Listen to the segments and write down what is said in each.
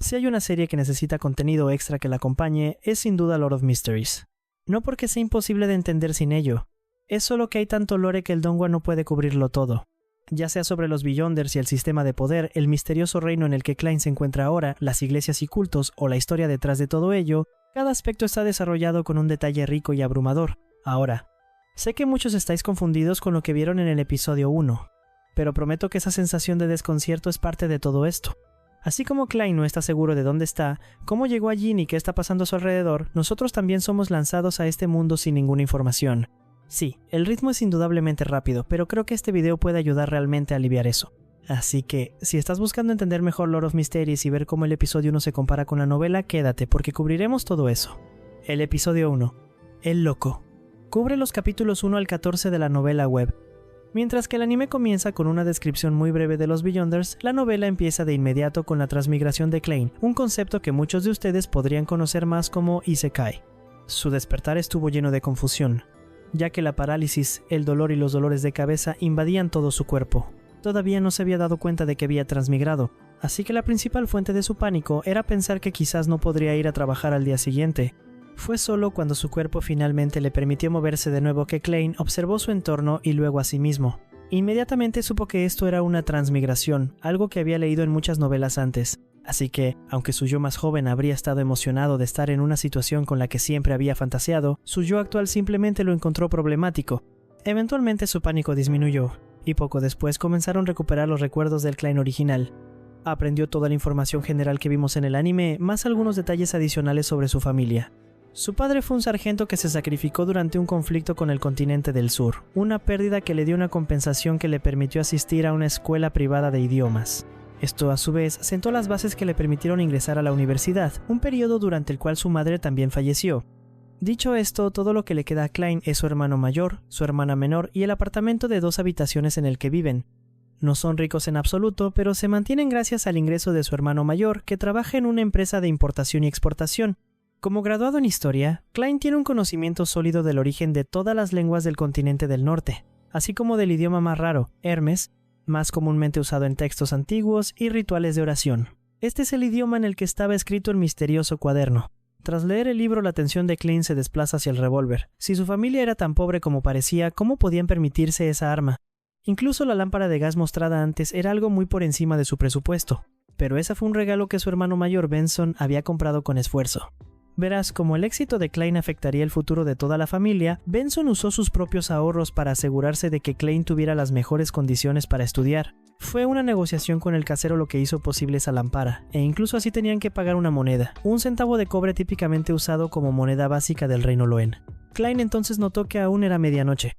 Si hay una serie que necesita contenido extra que la acompañe, es sin duda Lord of Mysteries. No porque sea imposible de entender sin ello, es solo que hay tanto lore que el donghua no puede cubrirlo todo. Ya sea sobre los Beyonders y el sistema de poder, el misterioso reino en el que Klein se encuentra ahora, las iglesias y cultos o la historia detrás de todo ello, cada aspecto está desarrollado con un detalle rico y abrumador. Ahora, sé que muchos estáis confundidos con lo que vieron en el episodio 1, pero prometo que esa sensación de desconcierto es parte de todo esto. Así como Klein no está seguro de dónde está, cómo llegó allí ni qué está pasando a su alrededor, nosotros también somos lanzados a este mundo sin ninguna información. Sí, el ritmo es indudablemente rápido, pero creo que este video puede ayudar realmente a aliviar eso. Así que, si estás buscando entender mejor Lord of Mysteries y ver cómo el episodio 1 se compara con la novela, quédate, porque cubriremos todo eso. El episodio 1. El Loco. Cubre los capítulos 1 al 14 de la novela web. Mientras que el anime comienza con una descripción muy breve de los Beyonders, la novela empieza de inmediato con la transmigración de Klein, un concepto que muchos de ustedes podrían conocer más como Isekai. Su despertar estuvo lleno de confusión, ya que la parálisis, el dolor y los dolores de cabeza invadían todo su cuerpo. Todavía no se había dado cuenta de que había transmigrado, así que la principal fuente de su pánico era pensar que quizás no podría ir a trabajar al día siguiente. Fue solo cuando su cuerpo finalmente le permitió moverse de nuevo que Klein observó su entorno y luego a sí mismo. Inmediatamente supo que esto era una transmigración, algo que había leído en muchas novelas antes. Así que, aunque su yo más joven habría estado emocionado de estar en una situación con la que siempre había fantaseado, su yo actual simplemente lo encontró problemático. Eventualmente su pánico disminuyó, y poco después comenzaron a recuperar los recuerdos del Klein original. Aprendió toda la información general que vimos en el anime, más algunos detalles adicionales sobre su familia. Su padre fue un sargento que se sacrificó durante un conflicto con el continente del sur, una pérdida que le dio una compensación que le permitió asistir a una escuela privada de idiomas. Esto a su vez sentó las bases que le permitieron ingresar a la universidad, un periodo durante el cual su madre también falleció. Dicho esto, todo lo que le queda a Klein es su hermano mayor, su hermana menor y el apartamento de 2 habitaciones en el que viven. No son ricos en absoluto, pero se mantienen gracias al ingreso de su hermano mayor, que trabaja en una empresa de importación y exportación. Como graduado en historia, Klein tiene un conocimiento sólido del origen de todas las lenguas del continente del norte, así como del idioma más raro, Hermes, más comúnmente usado en textos antiguos y rituales de oración. Este es el idioma en el que estaba escrito el misterioso cuaderno. Tras leer el libro, la atención de Klein se desplaza hacia el revólver. Si su familia era tan pobre como parecía, ¿cómo podían permitirse esa arma? Incluso la lámpara de gas mostrada antes era algo muy por encima de su presupuesto, pero ese fue un regalo que su hermano mayor Benson había comprado con esfuerzo. Verás, como el éxito de Klein afectaría el futuro de toda la familia, Benson usó sus propios ahorros para asegurarse de que Klein tuviera las mejores condiciones para estudiar. Fue una negociación con el casero lo que hizo posible esa lámpara, e incluso así tenían que pagar una moneda, un centavo de cobre típicamente usado como moneda básica del reino Loen. Klein entonces notó que aún era medianoche,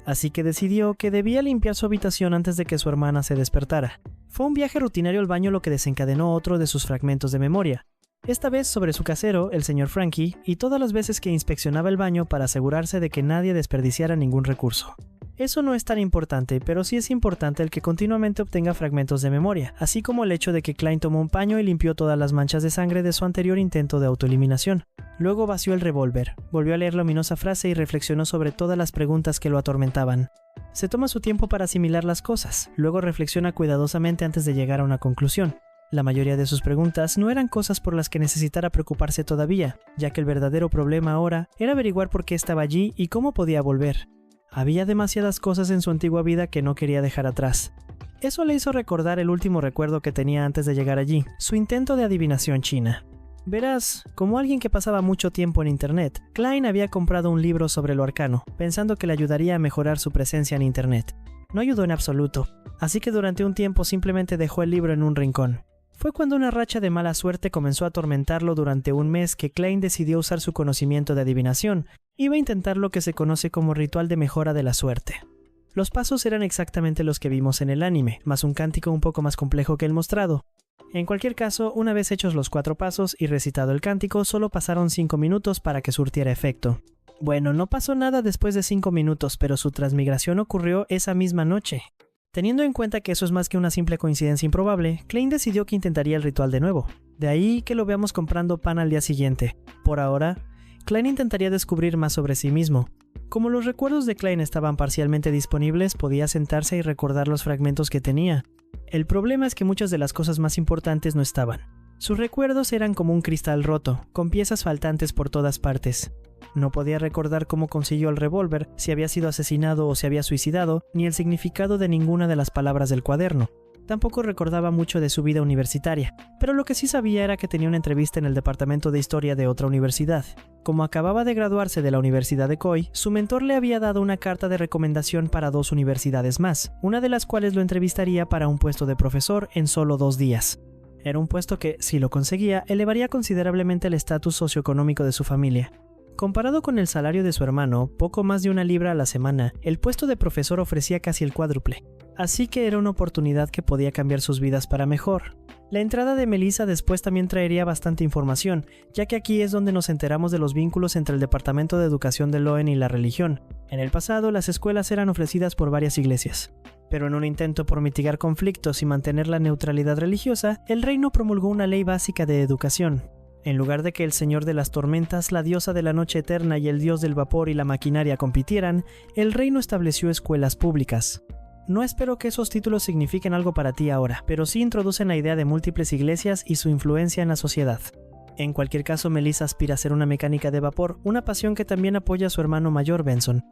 así que decidió que debía limpiar su habitación antes de que su hermana se despertara. Fue un viaje rutinario al baño lo que desencadenó otro de sus fragmentos de memoria. Esta vez sobre su casero, el señor Frankie, y todas las veces que inspeccionaba el baño para asegurarse de que nadie desperdiciara ningún recurso. Eso no es tan importante, pero sí es importante el que continuamente obtenga fragmentos de memoria, así como el hecho de que Klein tomó un paño y limpió todas las manchas de sangre de su anterior intento de autoeliminación. Luego vació el revólver, volvió a leer la ominosa frase y reflexionó sobre todas las preguntas que lo atormentaban. Se toma su tiempo para asimilar las cosas, luego reflexiona cuidadosamente antes de llegar a una conclusión. La mayoría de sus preguntas no eran cosas por las que necesitara preocuparse todavía, ya que el verdadero problema ahora era averiguar por qué estaba allí y cómo podía volver. Había demasiadas cosas en su antigua vida que no quería dejar atrás. Eso le hizo recordar el último recuerdo que tenía antes de llegar allí, su intento de adivinación china. Verás, como alguien que pasaba mucho tiempo en internet, Klein había comprado un libro sobre lo arcano, pensando que le ayudaría a mejorar su presencia en internet. No ayudó en absoluto, así que durante un tiempo simplemente dejó el libro en un rincón. Fue cuando una racha de mala suerte comenzó a atormentarlo durante un mes que Klein decidió usar su conocimiento de adivinación. Iba a intentar lo que se conoce como ritual de mejora de la suerte. Los pasos eran exactamente los que vimos en el anime, más un cántico un poco más complejo que el mostrado. En cualquier caso, una vez hechos los 4 pasos y recitado el cántico, solo pasaron 5 minutos para que surtiera efecto. Bueno, no pasó nada después de 5 minutos, pero su transmigración ocurrió esa misma noche. Teniendo en cuenta que eso es más que una simple coincidencia improbable, Klein decidió que intentaría el ritual de nuevo. De ahí que lo veamos comprando pan al día siguiente. Por ahora, Klein intentaría descubrir más sobre sí mismo. Como los recuerdos de Klein estaban parcialmente disponibles, podía sentarse y recordar los fragmentos que tenía. El problema es que muchas de las cosas más importantes no estaban. Sus recuerdos eran como un cristal roto, con piezas faltantes por todas partes. No podía recordar cómo consiguió el revólver, si había sido asesinado o se había suicidado, ni el significado de ninguna de las palabras del cuaderno. Tampoco recordaba mucho de su vida universitaria, pero lo que sí sabía era que tenía una entrevista en el departamento de historia de otra universidad. Como acababa de graduarse de la Universidad de Coy, su mentor le había dado una carta de recomendación para 2 universidades más, una de las cuales lo entrevistaría para un puesto de profesor en solo 2 días. Era un puesto que, si lo conseguía, elevaría considerablemente el estatus socioeconómico de su familia. Comparado con el salario de su hermano, poco más de 1 libra a la semana, el puesto de profesor ofrecía casi el cuádruple. Así que era una oportunidad que podía cambiar sus vidas para mejor. La entrada de Melissa después también traería bastante información, ya que aquí es donde nos enteramos de los vínculos entre el Departamento de Educación de Loen y la religión. En el pasado, las escuelas eran ofrecidas por varias iglesias. Pero en un intento por mitigar conflictos y mantener la neutralidad religiosa, el reino promulgó una ley básica de educación. En lugar de que el señor de las tormentas, la diosa de la noche eterna y el dios del vapor y la maquinaria compitieran, el reino estableció escuelas públicas. No espero que esos títulos signifiquen algo para ti ahora, pero sí introducen la idea de múltiples iglesias y su influencia en la sociedad. En cualquier caso, Melissa aspira a ser una mecánica de vapor, una pasión que también apoya a su hermano mayor Benson.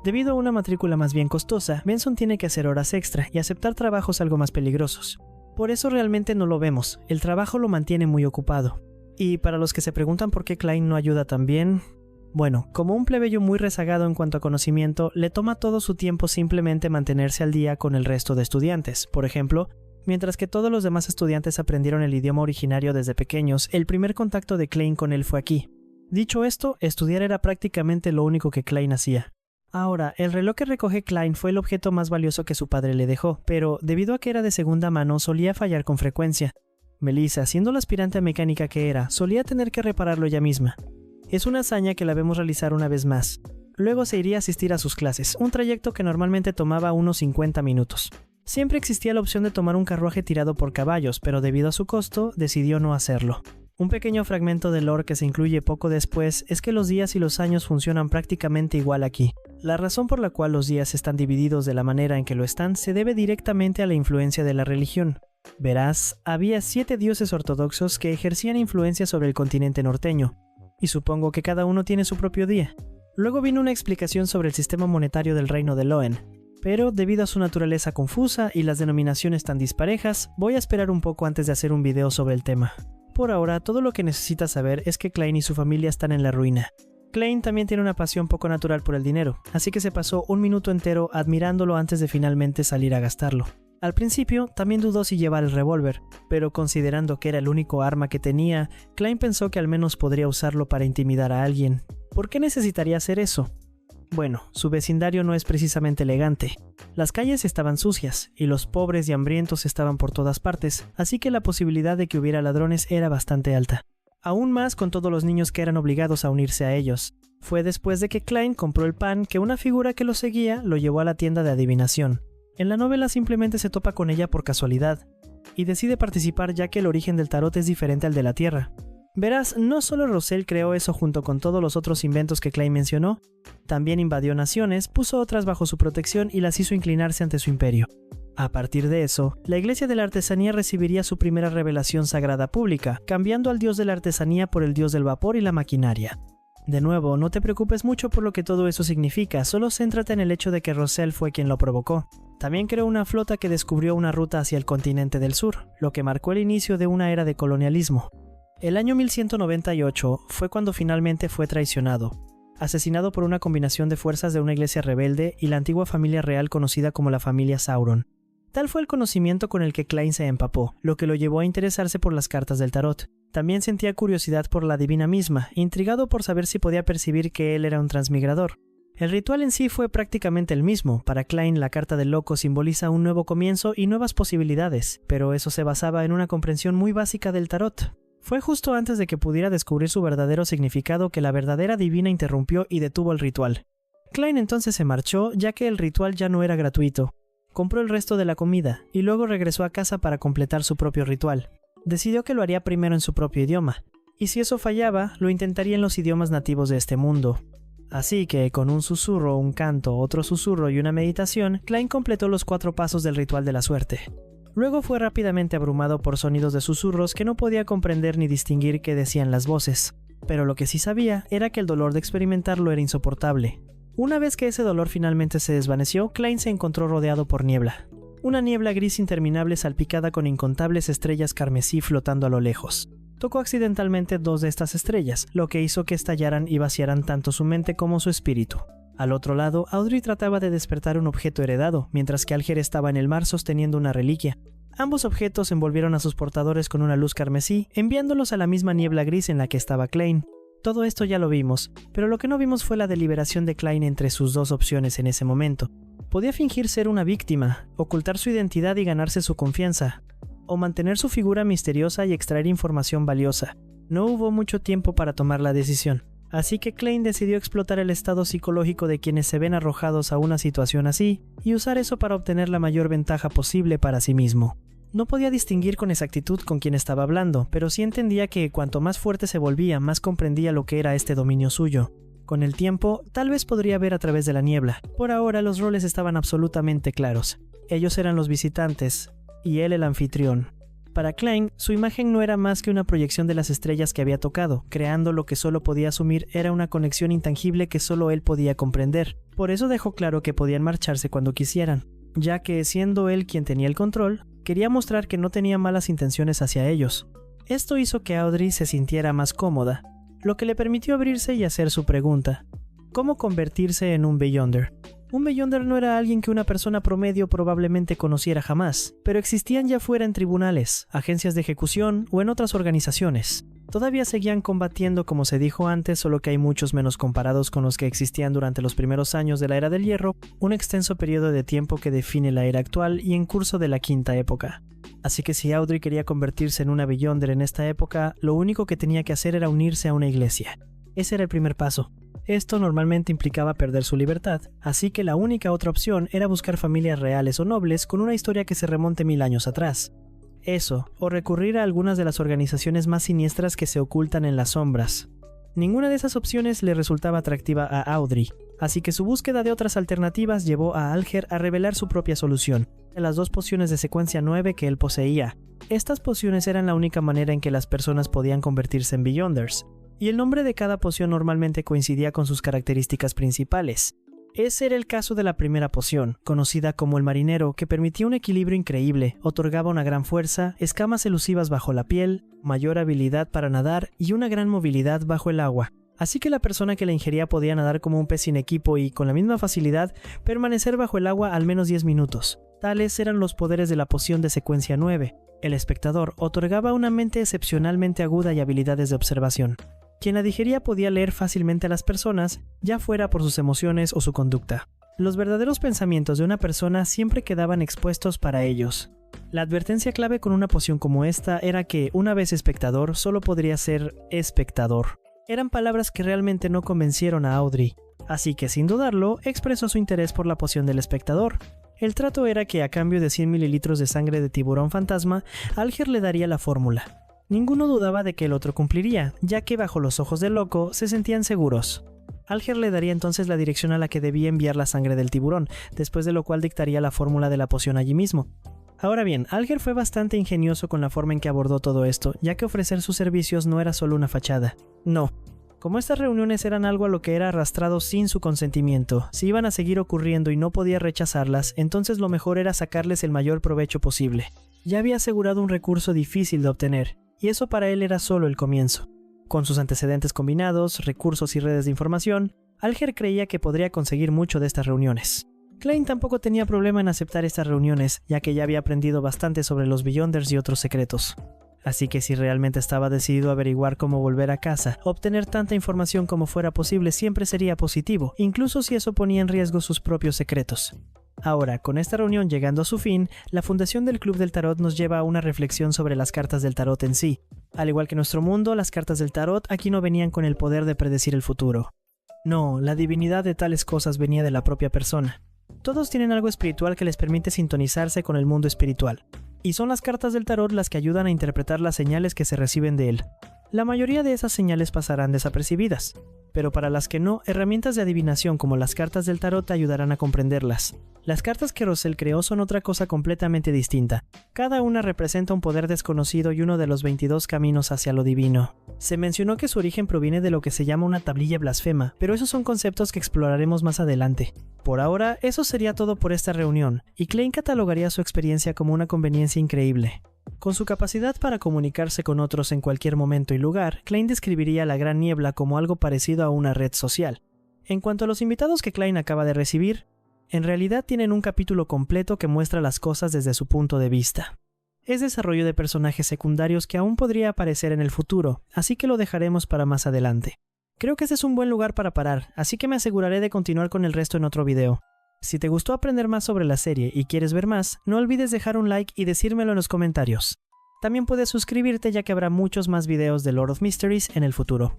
Debido a una matrícula más bien costosa, Benson tiene que hacer horas extra y aceptar trabajos algo más peligrosos. Por eso realmente no lo vemos, el trabajo lo mantiene muy ocupado. Y para los que se preguntan por qué Klein no ayuda tan bien, bueno, como un plebeyo muy rezagado en cuanto a conocimiento, le toma todo su tiempo simplemente mantenerse al día con el resto de estudiantes. Por ejemplo, mientras que todos los demás estudiantes aprendieron el idioma originario desde pequeños, el primer contacto de Klein con él fue aquí. Dicho esto, estudiar era prácticamente lo único que Klein hacía. Ahora, el reloj que recoge Klein fue el objeto más valioso que su padre le dejó, pero debido a que era de segunda mano solía fallar con frecuencia. Melissa, siendo la aspirante a mecánica que era, solía tener que repararlo ella misma. Es una hazaña que la vemos realizar una vez más. Luego se iría a asistir a sus clases, un trayecto que normalmente tomaba unos 50 minutos. Siempre existía la opción de tomar un carruaje tirado por caballos, pero debido a su costo, decidió no hacerlo. Un pequeño fragmento de lore que se incluye poco después es que los días y los años funcionan prácticamente igual aquí. La razón por la cual los días están divididos de la manera en que lo están se debe directamente a la influencia de la religión. Verás, había 7 dioses ortodoxos que ejercían influencia sobre el continente norteño, y supongo que cada uno tiene su propio día. Luego vino una explicación sobre el sistema monetario del reino de Loen, pero debido a su naturaleza confusa y las denominaciones tan disparejas, voy a esperar un poco antes de hacer un video sobre el tema. Por ahora, todo lo que necesitas saber es que Klein y su familia están en la ruina. Klein también tiene una pasión poco natural por el dinero, así que se pasó 1 minuto entero admirándolo antes de finalmente salir a gastarlo. Al principio también dudó si llevar el revólver, pero considerando que era el único arma que tenía, Klein pensó que al menos podría usarlo para intimidar a alguien. ¿Por qué necesitaría hacer eso? Bueno, su vecindario no es precisamente elegante. Las calles estaban sucias, y los pobres y hambrientos estaban por todas partes, así que la posibilidad de que hubiera ladrones era bastante alta. Aún más con todos los niños que eran obligados a unirse a ellos. Fue después de que Klein compró el pan que una figura que lo seguía lo llevó a la tienda de adivinación. En la novela simplemente se topa con ella por casualidad, y decide participar ya que el origen del tarot es diferente al de la Tierra. Verás, no solo Rosell creó eso junto con todos los otros inventos que Klein mencionó, también invadió naciones, puso otras bajo su protección y las hizo inclinarse ante su imperio. A partir de eso, la Iglesia de la Artesanía recibiría su primera revelación sagrada pública, cambiando al dios de la artesanía por el dios del vapor y la maquinaria. De nuevo, no te preocupes mucho por lo que todo eso significa, solo céntrate en el hecho de que Rosell fue quien lo provocó. También creó una flota que descubrió una ruta hacia el continente del sur, lo que marcó el inicio de una era de colonialismo. El año 1198 fue cuando finalmente fue traicionado, asesinado por una combinación de fuerzas de una iglesia rebelde y la antigua familia real conocida como la familia Sauron. Tal fue el conocimiento con el que Klein se empapó, lo que lo llevó a interesarse por las cartas del tarot. También sentía curiosidad por la divina misma, intrigado por saber si podía percibir que él era un transmigrador. El ritual en sí fue prácticamente el mismo. Para Klein, la carta del loco simboliza un nuevo comienzo y nuevas posibilidades, pero eso se basaba en una comprensión muy básica del tarot. Fue justo antes de que pudiera descubrir su verdadero significado que la verdadera divina interrumpió y detuvo el ritual. Klein entonces se marchó, ya que el ritual ya no era gratuito. Compró el resto de la comida, y luego regresó a casa para completar su propio ritual. Decidió que lo haría primero en su propio idioma, y si eso fallaba, lo intentaría en los idiomas nativos de este mundo. Así que, con un susurro, un canto, otro susurro y una meditación, Klein completó los 4 pasos del ritual de la suerte. Luego fue rápidamente abrumado por sonidos de susurros que no podía comprender ni distinguir qué decían las voces. Pero lo que sí sabía era que el dolor de experimentarlo era insoportable. Una vez que ese dolor finalmente se desvaneció, Klein se encontró rodeado por niebla. Una niebla gris interminable salpicada con incontables estrellas carmesí flotando a lo lejos. Tocó accidentalmente 2 de estas estrellas, lo que hizo que estallaran y vaciaran tanto su mente como su espíritu. Al otro lado, Audrey trataba de despertar un objeto heredado, mientras que Alger estaba en el mar sosteniendo una reliquia. Ambos objetos envolvieron a sus portadores con una luz carmesí, enviándolos a la misma niebla gris en la que estaba Klein. Todo esto ya lo vimos, pero lo que no vimos fue la deliberación de Klein entre sus 2 opciones en ese momento. Podía fingir ser una víctima, ocultar su identidad y ganarse su confianza, o mantener su figura misteriosa y extraer información valiosa. No hubo mucho tiempo para tomar la decisión, así que Klein decidió explotar el estado psicológico de quienes se ven arrojados a una situación así, y usar eso para obtener la mayor ventaja posible para sí mismo. No podía distinguir con exactitud con quién estaba hablando, pero sí entendía que cuanto más fuerte se volvía, más comprendía lo que era este dominio suyo. Con el tiempo, tal vez podría ver a través de la niebla. Por ahora, los roles estaban absolutamente claros. Ellos eran los visitantes, y él el anfitrión. Para Klein, su imagen no era más que una proyección de las estrellas que había tocado, creando lo que solo podía asumir era una conexión intangible que solo él podía comprender. Por eso dejó claro que podían marcharse cuando quisieran, ya que, siendo él quien tenía el control, quería mostrar que no tenía malas intenciones hacia ellos. Esto hizo que Audrey se sintiera más cómoda, lo que le permitió abrirse y hacer su pregunta: ¿cómo convertirse en un Beyonder? Un Beyonder no era alguien que una persona promedio probablemente conociera jamás, pero existían ya fuera en tribunales, agencias de ejecución o en otras organizaciones. Todavía seguían combatiendo como se dijo antes, solo que hay muchos menos comparados con los que existían durante los primeros años de la Era del Hierro, un extenso periodo de tiempo que define la era actual y en curso de la Quinta Época. Así que si Audrey quería convertirse en una Beyonder en esta época, lo único que tenía que hacer era unirse a una iglesia. Ese era el primer paso. Esto normalmente implicaba perder su libertad, así que la única otra opción era buscar familias reales o nobles con una historia que se remonte 1000 años atrás. Eso, o recurrir a algunas de las organizaciones más siniestras que se ocultan en las sombras. Ninguna de esas opciones le resultaba atractiva a Audrey, así que su búsqueda de otras alternativas llevó a Alger a revelar su propia solución, las 2 pociones de secuencia 9 que él poseía. Estas pociones eran la única manera en que las personas podían convertirse en Beyonders, y el nombre de cada poción normalmente coincidía con sus características principales. Ese era el caso de la primera poción, conocida como el marinero, que permitía un equilibrio increíble, otorgaba una gran fuerza, escamas elusivas bajo la piel, mayor habilidad para nadar y una gran movilidad bajo el agua. Así que la persona que la ingería podía nadar como un pez sin equipo y, con la misma facilidad, permanecer bajo el agua al menos 10 minutos. Tales eran los poderes de la poción de secuencia 9. El espectador otorgaba una mente excepcionalmente aguda y habilidades de observación. Quien la digería podía leer fácilmente a las personas, ya fuera por sus emociones o su conducta. Los verdaderos pensamientos de una persona siempre quedaban expuestos para ellos. La advertencia clave con una poción como esta era que, una vez espectador, solo podría ser espectador. Eran palabras que realmente no convencieron a Audrey, así que sin dudarlo, expresó su interés por la poción del espectador. El trato era que a cambio de 100 mililitros de sangre de tiburón fantasma, Alger le daría la fórmula. Ninguno dudaba de que el otro cumpliría, ya que bajo los ojos del loco se sentían seguros. Alger le daría entonces la dirección a la que debía enviar la sangre del tiburón, después de lo cual dictaría la fórmula de la poción allí mismo. Ahora bien, Alger fue bastante ingenioso con la forma en que abordó todo esto, ya que ofrecer sus servicios no era solo una fachada. No. Como estas reuniones eran algo a lo que era arrastrado sin su consentimiento, si iban a seguir ocurriendo y no podía rechazarlas, entonces lo mejor era sacarles el mayor provecho posible. Ya había asegurado un recurso difícil de obtener, y eso para él era solo el comienzo. Con sus antecedentes combinados, recursos y redes de información, Alger creía que podría conseguir mucho de estas reuniones. Klein tampoco tenía problema en aceptar estas reuniones, ya que ya había aprendido bastante sobre los Beyonders y otros secretos. Así que si realmente estaba decidido a averiguar cómo volver a casa, obtener tanta información como fuera posible siempre sería positivo, incluso si eso ponía en riesgo sus propios secretos. Ahora, con esta reunión llegando a su fin, la fundación del Club del Tarot nos lleva a una reflexión sobre las cartas del tarot en sí. Al igual que en nuestro mundo, las cartas del tarot aquí no venían con el poder de predecir el futuro. No, la divinidad de tales cosas venía de la propia persona. Todos tienen algo espiritual que les permite sintonizarse con el mundo espiritual, y son las cartas del tarot las que ayudan a interpretar las señales que se reciben de él. La mayoría de esas señales pasarán desapercibidas, pero para las que no, herramientas de adivinación como las cartas del tarot te ayudarán a comprenderlas. Las cartas que Rosell creó son otra cosa completamente distinta. Cada una representa un poder desconocido y uno de los 22 caminos hacia lo divino. Se mencionó que su origen proviene de lo que se llama una tablilla blasfema, pero esos son conceptos que exploraremos más adelante. Por ahora, eso sería todo por esta reunión, y Klein catalogaría su experiencia como una conveniencia increíble. Con su capacidad para comunicarse con otros en cualquier momento y lugar, Klein describiría la Gran Niebla como algo parecido a una red social. En cuanto a los invitados que Klein acaba de recibir, en realidad tienen un capítulo completo que muestra las cosas desde su punto de vista. Es desarrollo de personajes secundarios que aún podría aparecer en el futuro, así que lo dejaremos para más adelante. Creo que este es un buen lugar para parar, así que me aseguraré de continuar con el resto en otro video. Si te gustó aprender más sobre la serie y quieres ver más, no olvides dejar un like y decírmelo en los comentarios. También puedes suscribirte ya que habrá muchos más videos de Lord of Mysteries en el futuro.